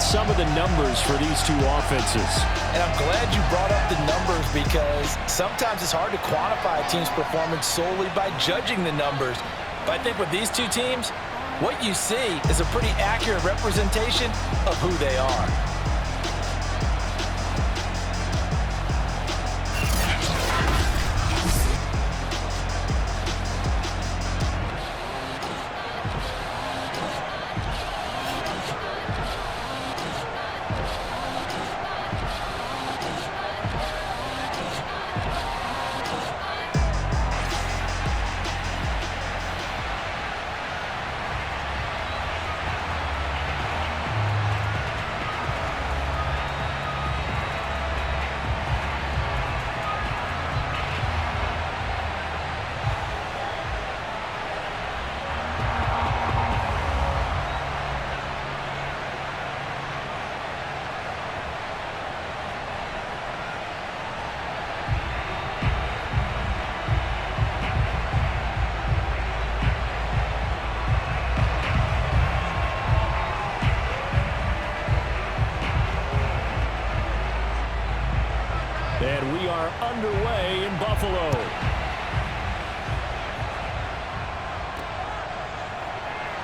at some of the numbers for these two offenses. And I'm glad you brought up the numbers because sometimes it's hard to quantify a team's performance solely by judging the numbers. But I think with these two teams, what you see is a pretty accurate representation of who they are. And we are underway in Buffalo.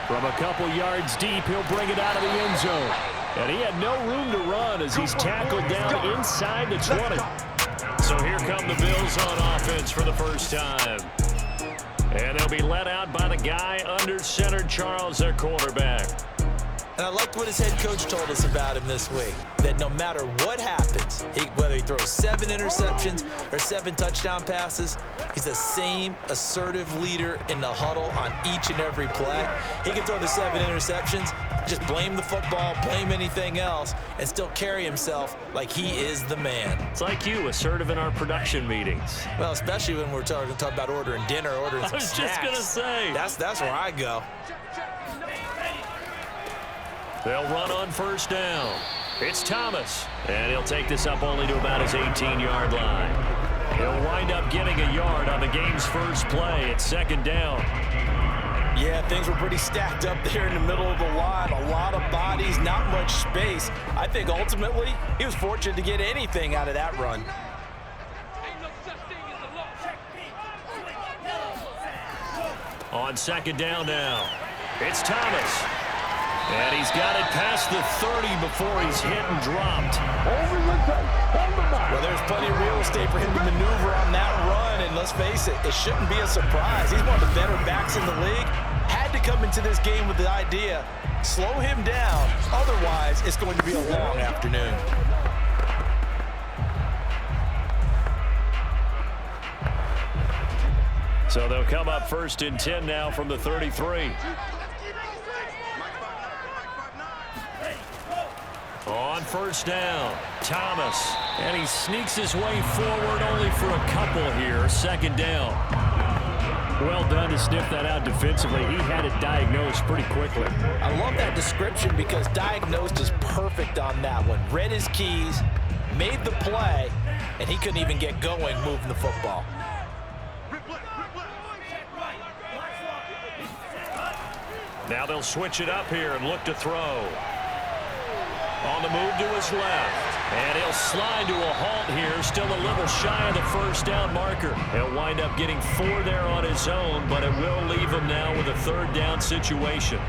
From a couple yards deep, he'll bring it out of the end zone. And he had no room to run as he's tackled down inside the 20. So here come the Bills on offense for the first time. And they'll be let out by the guy under center, Charles, their quarterback. And I liked what his head coach told us about him this week, that no matter what happens, whether he throws 7 interceptions or 7 touchdown passes, he's the same assertive leader in the huddle on each and every play. He can throw the 7 interceptions, just blame the football, blame anything else, and still carry himself like he is the man. It's like you, assertive in our production meetings. Well, especially when we're talking about ordering dinner, ordering some snacks. I was just going to say. That's where I go. They'll run on first down. It's Thomas, and he'll take this up only to about his 18-yard line. He'll wind up getting a yard on the game's first play at second down. Yeah, things were pretty stacked up there in the middle of the line. A lot of bodies, not much space. I think ultimately he was fortunate to get anything out of that run. On second down now, it's Thomas. And he's got it past the 30 before he's hit and dropped. Well, there's plenty of real estate for him to maneuver on that run. And let's face it, it shouldn't be a surprise. He's one of the better backs in the league. Had to come into this game with the idea, slow him down. Otherwise, it's going to be a long afternoon. So they'll come up first and 10 now from the 33. On first down, Thomas. And he sneaks his way forward only for a couple here. Second down. Well done to sniff that out defensively. He had it diagnosed pretty quickly. I love that description because diagnosed is perfect on that one. Read his keys, made the play, and he couldn't even get going moving the football. Now they'll switch it up here and look to throw. On the move to his left. And he'll slide to a halt here. Still a little shy of the first down marker. He'll wind up getting 4 there on his own, but it will leave him now with a third down situation.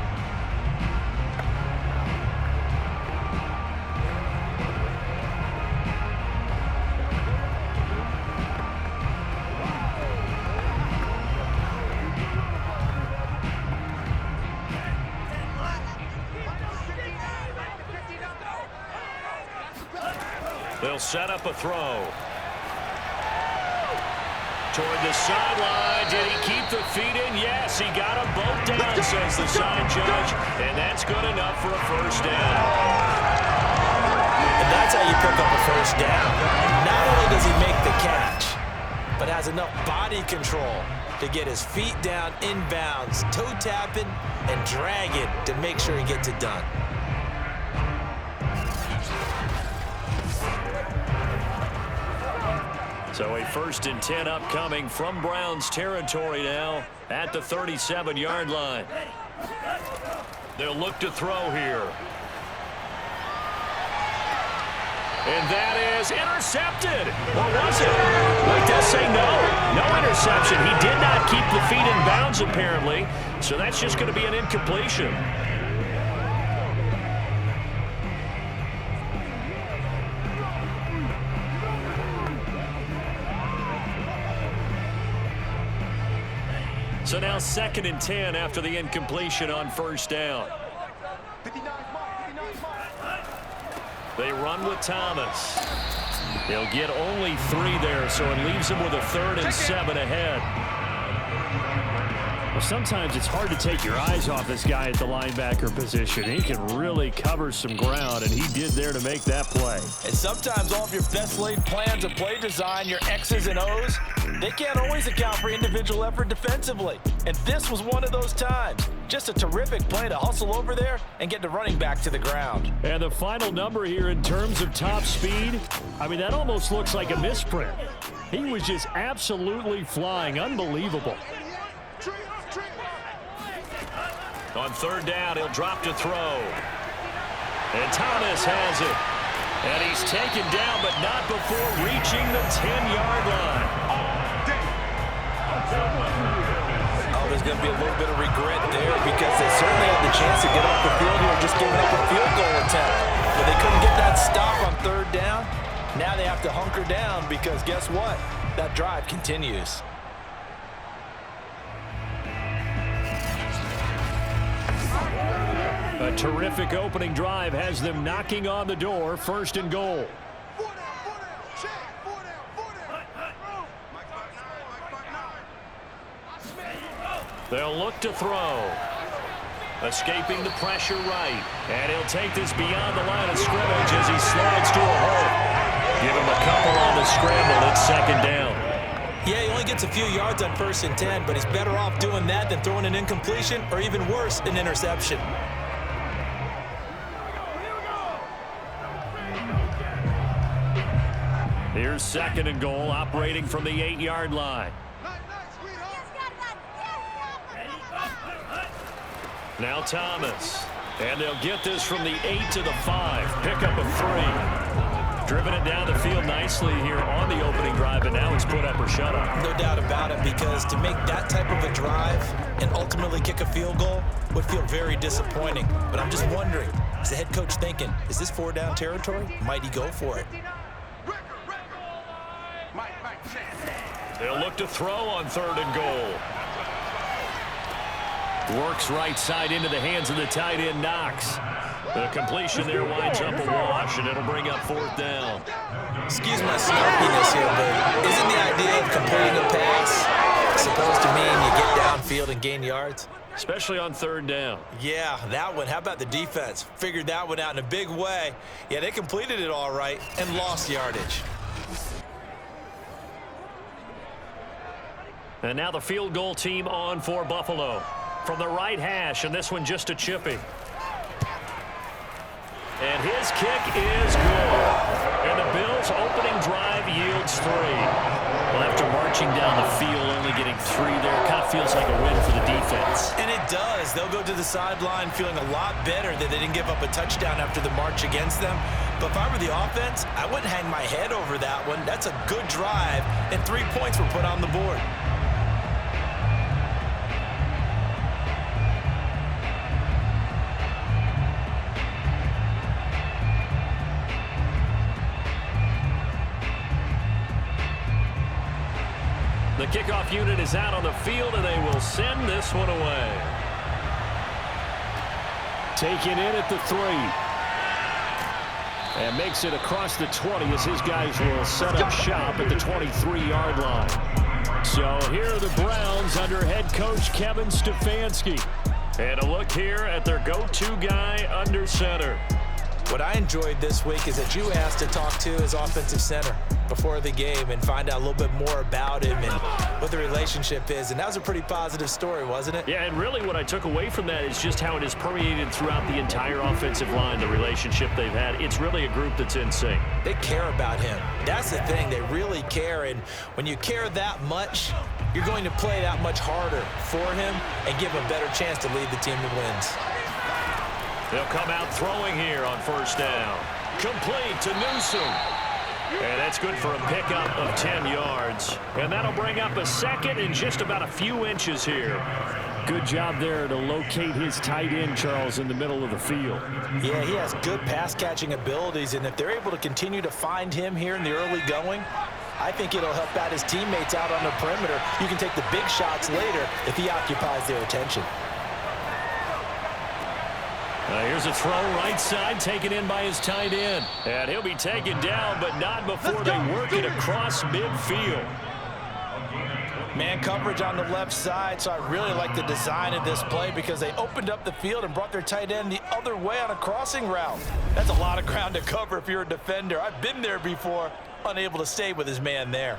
They'll set up a throw. Toward the sideline. Did he keep the feet in? Yes, he got them both down, says the side judge. And that's good enough for a first down. And that's how you pick up a first down. Not only does he make the catch, but has enough body control to get his feet down inbounds, toe tapping, and dragging to make sure he gets it done. So a first and 10 upcoming from Browns territory now at the 37-yard line. They'll look to throw here. And that is intercepted. Or was it? Well, it does say no. No interception. He did not keep the feet in bounds, apparently. So that's just going to be an incompletion. So now 2nd and 10 after the incompletion on first down. They run with Thomas. They'll get only 3 there, so it leaves them with a 3rd and 7 ahead. Well, sometimes it's hard to take your eyes off this guy at the linebacker position. He can really cover some ground, and he did there to make that play. And sometimes all of your best laid plans of play design, your X's and O's, they can't always account for individual effort defensively. And this was one of those times. Just a terrific play to hustle over there and get the running back to the ground. And the final number here in terms of top speed, I mean, that almost looks like a misprint. He was just absolutely flying. Unbelievable. On 3rd down, he'll drop to throw. And Thomas has it. And he's taken down, but not before reaching the 10-yard line. Oh, there's going to be a little bit of regret there because they certainly had the chance to get off the field here, just giving up a field goal attempt. But they couldn't get that stop on 3rd down. Now they have to hunker down because guess what? That drive continues. A terrific opening drive has them knocking on the door. 1st and goal. They'll look to throw. Escaping the pressure right. And he'll take this beyond the line of scrimmage as he slides to a hole. Give him a couple on the scramble. It's 2nd down. Yeah, he only gets a few yards on 1st and 10, but he's better off doing that than throwing an incompletion or even worse, an interception. Here's 2nd and goal, operating from the 8-yard line. Now Thomas. And they'll get this from the 8 to the 5. Pick up a 3. Driven it down the field nicely here on the opening drive, and now it's put up or shut up. No doubt about it, because to make that type of a drive and ultimately kick a field goal would feel very disappointing. But I'm just wondering, is the head coach thinking, is this 4-down territory? Might he go for it? They'll look to throw on 3rd and goal. Works right side into the hands of the tight end, Knox. The completion there winds up a wash, and it'll bring up 4th down. Excuse my snarkiness here, but isn't the idea of completing a pass supposed to mean you get downfield and gain yards? Especially on 3rd down. Yeah, that one. How about the defense? Figured that one out in a big way. Yeah, they completed it all right and lost yardage. And now the field goal team on for Buffalo. From the right hash, and this one just a chippy. And his kick is good. And the Bills' opening drive yields 3. Well, after marching down the field, only getting 3 there, kind of feels like a win for the defense. And it does. They'll go to the sideline feeling a lot better that they didn't give up a touchdown after the march against them. But if I were the offense, I wouldn't hang my head over that one. That's a good drive, and 3 points were put on the board. The kickoff unit is out on the field, and they will send this one away. Taken in at the 3. And makes it across the 20 as his guys will set up shop at the 23-yard line. So here are the Browns under head coach Kevin Stefanski. And a look here at their go-to guy under center. What I enjoyed this week is that you asked to talk to his offensive center before the game and find out a little bit more about him and what the relationship is. And that was a pretty positive story, wasn't it? Yeah, and really what I took away from that is just how it is permeated throughout the entire offensive line, the relationship they've had. It's really a group that's in sync. They care about him. That's the thing. They really care. And when you care that much, you're going to play that much harder for him and give him a better chance to lead the team to wins. They'll come out throwing here on 1st down. Complete to Newsom. And that's good for a pickup of 10 yards. And that'll bring up a second and just about a few inches here. Good job there to locate his tight end, Charles, in the middle of the field. Yeah, he has good pass-catching abilities, and if they're able to continue to find him here in the early going, I think it'll help out his teammates out on the perimeter. You can take the big shots later if he occupies their attention. Here's a throw right side, taken in by his tight end. And he'll be taken down, but not before they work it across midfield. Man coverage on the left side, so I really like the design of this play because they opened up the field and brought their tight end the other way on a crossing route. That's a lot of ground to cover if you're a defender. I've been there before, unable to stay with his man there.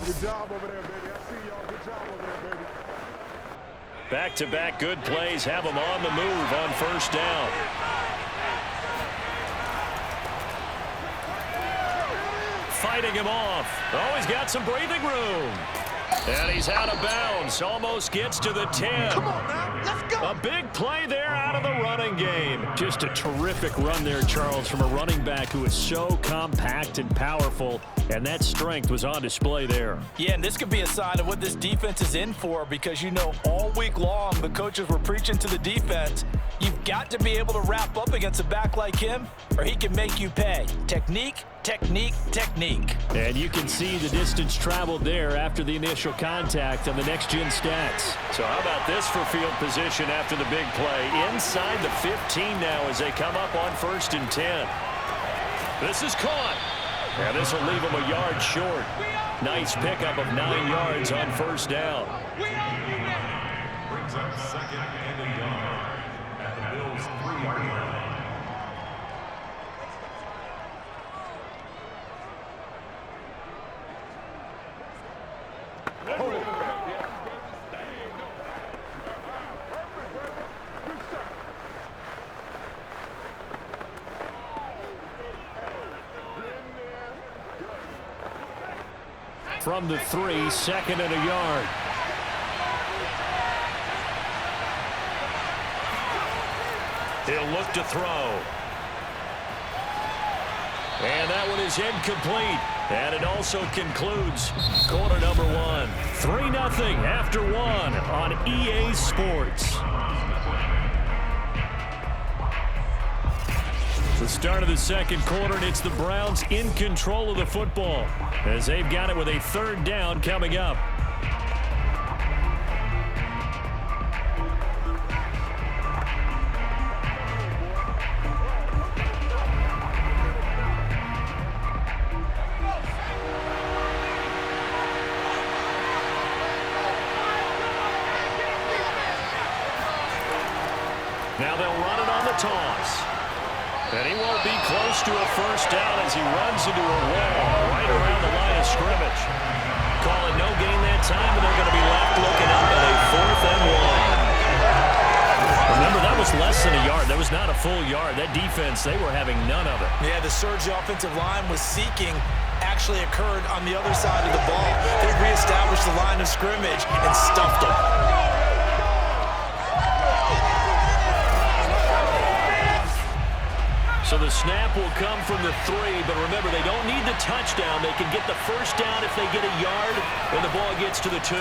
Good job over there, baby. I see y'all. Good job over there, baby. Back-to-back good plays have him on the move on first down. Fighting him off. Oh, he's got some breathing room. And he's out of bounds. Almost gets to the 10. Come on now. Let's go. A big play there out of the running game. Just a terrific run there, Charles, from a running back who is so compact and powerful. And that strength was on display there. Yeah, and this could be a sign of what this defense is in for because, you know, all week long the coaches were preaching to the defense, you've got to be able to wrap up against a back like him or he can make you pay. Technique, technique, technique. And you can see the distance traveled there after the initial contact on the next-gen stats. So how about this for field position after the big play? Inside the 15 now as they come up on 1st and 10. This is caught. And this will leave him a yard short. Nice pickup of 9 yards on first down. Brings up 2nd and a yard at the Bills' 3-yard line. From the 3, 2nd and a yard. He'll look to throw. And that one is incomplete. And it also concludes quarter number 1. 3-0 after 1 on EA Sports. The start of the second quarter, and it's the Browns in control of the football as they've got it with a 3rd down coming up. Now they'll run it on the toss. And he won't be close to a first down as he runs into a wall right around the line of scrimmage. Call it no gain that time, and they're going to be left looking up at a 4th and 1. Remember, that was less than a yard. That was not a full yard. That defense, they were having none of it. Yeah, the surge the offensive line was seeking actually occurred on the other side of the ball. They reestablished the line of scrimmage and stuffed them. So the snap will come from the 3, but remember, they don't need the touchdown. They can get the first down if they get a yard, and the ball gets to the 2.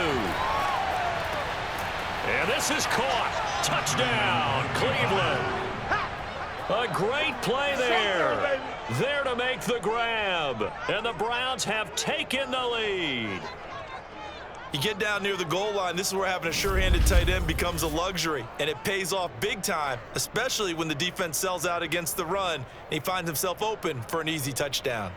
And this is caught. Touchdown, Cleveland. A great play there. There to make the grab. And the Browns have taken the lead. You get down near the goal line, this is where having a sure-handed tight end becomes a luxury, and it pays off big time, especially when the defense sells out against the run, and he finds himself open for an easy touchdown.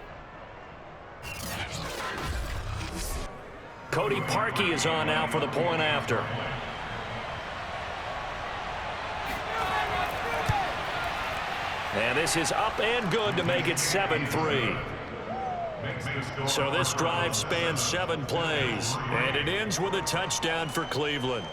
Cody Parkey is on now for the point after. And this is up and good to make it 7-3. So this drive spans 7 plays, and it ends with a touchdown for Cleveland.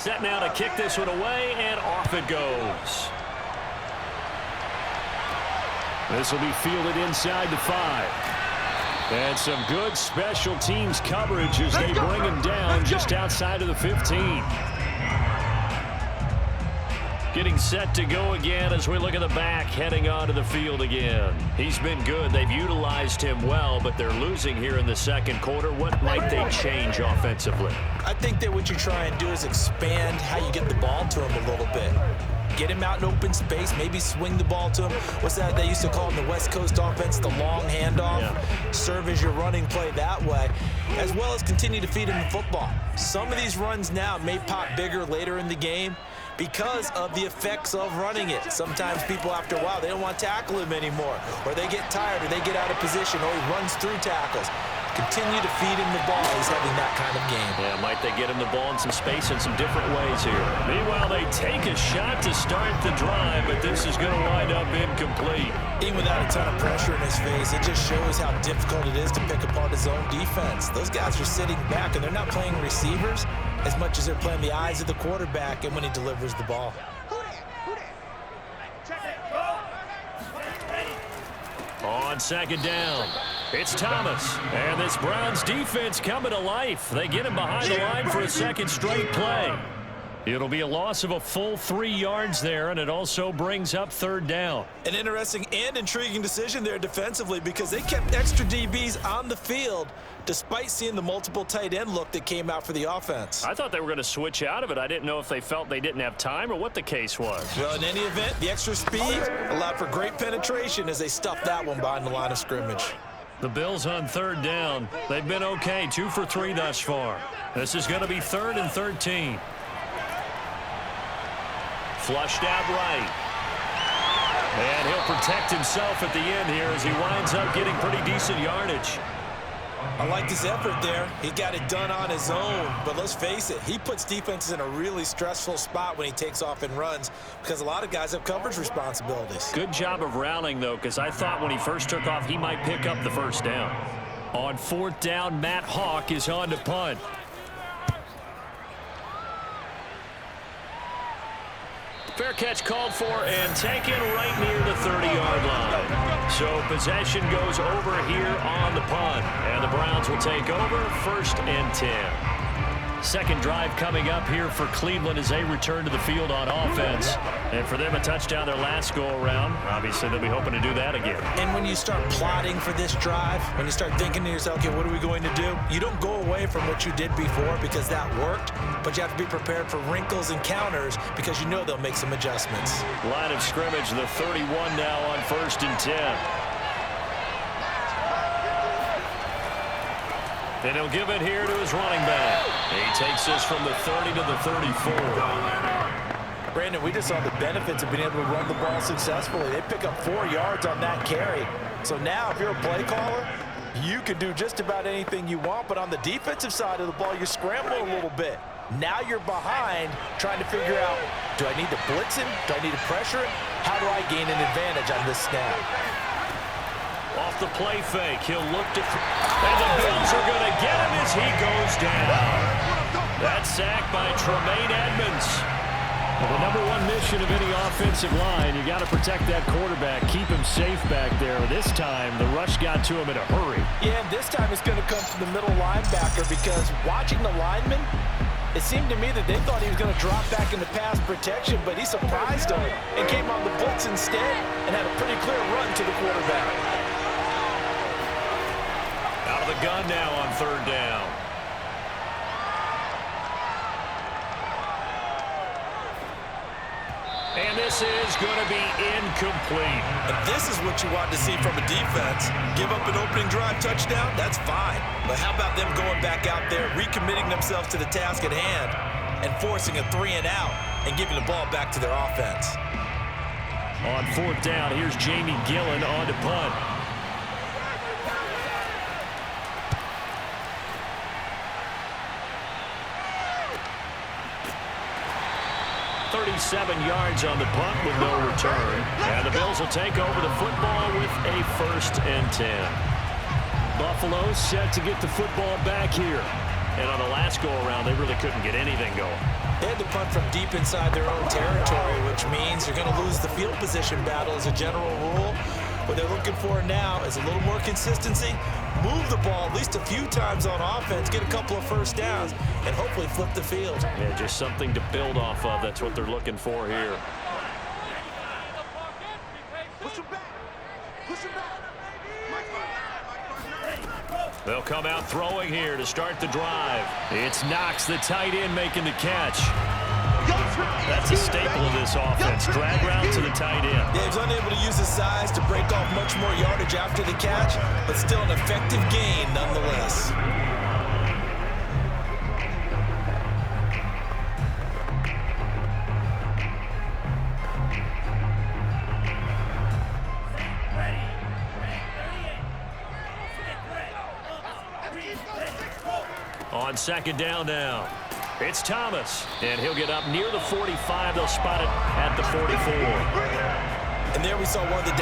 set now to kick this one away, and off it goes. This will be fielded inside the 5. And some good special teams coverage as they bring him down just outside of the 15. Getting set to go again as we look at the back, heading onto the field again. He's been good. They've utilized him well, but they're losing here in the second quarter. What might they change offensively? I think that what you try and do is expand how you get the ball to him a little bit. Get him out in open space, maybe swing the ball to him. What's that they used to call in the West Coast offense, the long handoff? Yeah. Serve as your running play that way, as well as continue to feed him the football. Some of these runs now may pop bigger later in the game because of the effects of running it. Sometimes people, after a while, they don't want to tackle him anymore, or they get tired, or they get out of position, or he runs through tackles. Continue to feed him the ball. He's having that kind of game. Yeah, might they get him the ball in some space in some different ways here. Meanwhile, they take a shot to start the drive, but this is going to wind up incomplete. Even without a ton of pressure in his face, it just shows how difficult it is to pick apart his own defense. Those guys are sitting back, and they're not playing receivers as much as they're playing the eyes of the quarterback and when he delivers the ball. On second down, it's Thomas. And this Browns defense coming to life. They get him behind the line for a second straight play. It'll be a loss of a full 3 yards there, and it also brings up third down. An interesting and intriguing decision there defensively because they kept extra DBs on the field despite seeing the multiple tight end look that came out for the offense. I thought they were going to switch out of it. I didn't know if they felt they didn't have time or what the case was. Well, in any event, the extra speed allowed for great penetration as they stuffed that one behind the line of scrimmage. The Bills on third down. They've been okay, 2 for 3 thus far. This is going to be 3rd and 13. Flushed out right. And he'll protect himself at the end here as he winds up getting pretty decent yardage. I like his effort there. He got it done on his own. But let's face it, he puts defenses in a really stressful spot when he takes off and runs because a lot of guys have coverage responsibilities. Good job of rallying, though, because I thought when he first took off, he might pick up the first down. On 4th down, Matt Hawk is on to punt. Fair catch called for and taken right near the 30-yard line. So possession goes over here on the punt. And the Browns will take over 1st and 10. Second drive coming up here for Cleveland as they return to the field on offense. And for them, a touchdown their last go-around. Obviously, they'll be hoping to do that again. And when you start plotting for this drive, when you start thinking to yourself, okay, what are we going to do? You don't go away from what you did before because that worked, but you have to be prepared for wrinkles and counters because you know they'll make some adjustments. Line of scrimmage, the 31 now on 1st and 10. And he'll give it here to his running back. He takes this from the 30 to the 34. Brandon, we just saw the benefits of being able to run the ball successfully. They pick up 4 yards on that carry. So now if you're a play caller, you can do just about anything you want. But on the defensive side of the ball, you scramble a little bit. Now you're behind trying to figure out, do I need to blitz him? Do I need to pressure him? How do I gain an advantage on this snap? Off the play fake, he'll look to... And the Bills are going to get him as he goes down. That's sacked by Tremaine Edmonds. Well, the number one mission of any offensive line, you got to protect that quarterback, keep him safe back there. This time, the rush got to him in a hurry. Yeah, and this time it's going to come from the middle linebacker because watching the lineman, it seemed to me that they thought he was going to drop back into pass protection, but he surprised them and came on the blitz instead and had a pretty clear run to the quarterback. Out of the gun now on 3rd down. And this is going to be incomplete. And this is what you want to see from a defense. Give up an opening drive touchdown, that's fine. But how about them going back out there, recommitting themselves to the task at hand, and forcing a 3-and-out and giving the ball back to their offense? On 4th down, here's Jamie Gillen on to punt. 37 yards on the punt with no return. And the Bills will take over the football with a 1st and 10. Buffalo set to get the football back here. And on the last go-around, they really couldn't get anything going. They had to punt from deep inside their own territory, which means you're going to lose the field position battle as a general rule. What they're looking for now is a little more consistency, move the ball at least a few times on offense, get a couple of first downs, and hopefully flip the field. Yeah, just something to build off of. That's what they're looking for here. They'll come out throwing here to start the drive. It's Knox, the tight end, making the catch. That's a staple of this offense. Drag route to the tight end. Yeah, he's unable to use his size to break off much more yardage after the catch, but still an effective gain nonetheless. On second down now, it's Thomas, and he'll get up near the 45. They'll spot it at the 44. And there we saw one of the